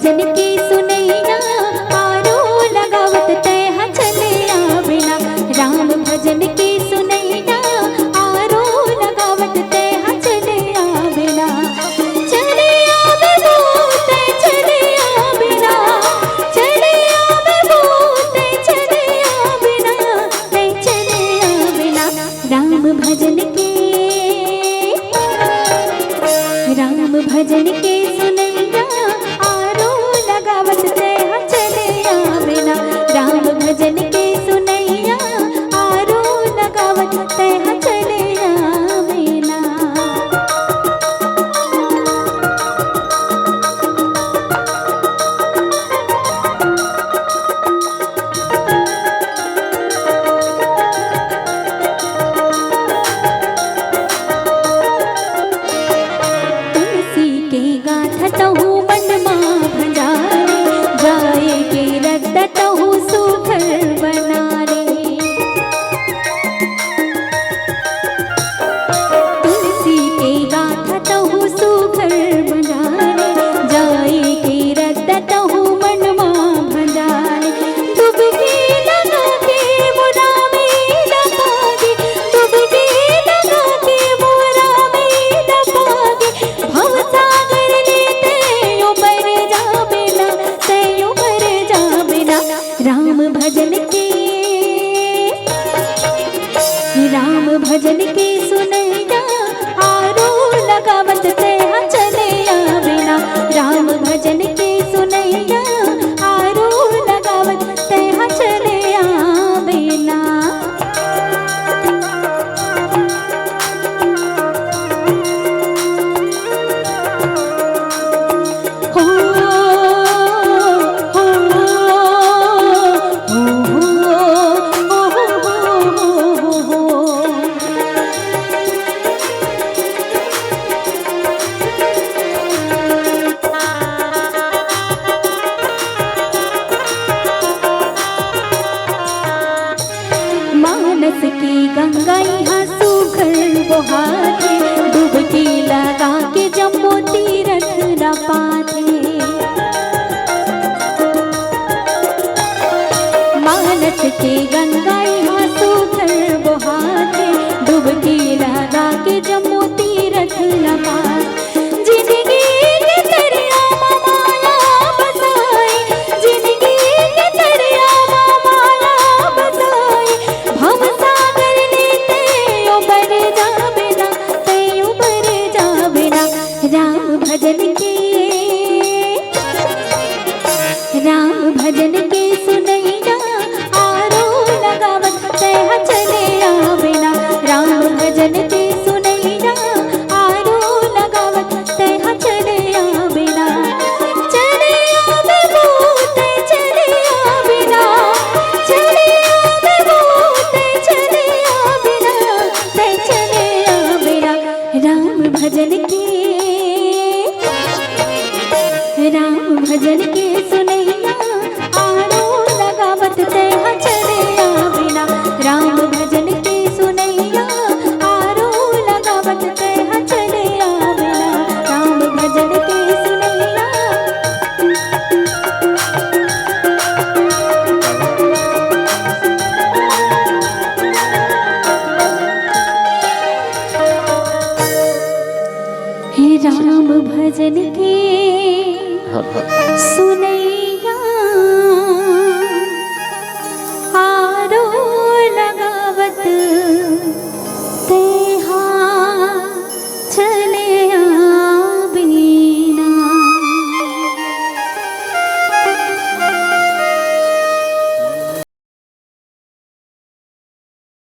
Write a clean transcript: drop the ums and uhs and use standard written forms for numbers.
भजन की सुनैया आरो लगावत तैहा चले आवेला। राम भजन की सुनैया आरो लगावत तैहा चले आवेला। चले आवे बोते चले आवेला, चले आवे बोते चले आवेला, ते चले आवेला। राम भजन के सुनैया आरो लगावत तैहा चले आवेला। राम भजन के सुनैया आरो लगावत तैहा चले आवेला। तुलसी के गाथतहु मन मां भंडारे, जाए के रटतहु सुघर बनारे। तुलसी के गाथतहु सुघर बनारे, जाए के रटतहु मन मां भंडारे। डुबकी लगा के मोरा में डपागे, डुबकी लगा के मोरा में डपागे। भवसागर लेते यो पर जावेला, ते यो पर जावेला। राम भजन के सुनैया आरो लगावत तैहा चले आवेला। राम भजन के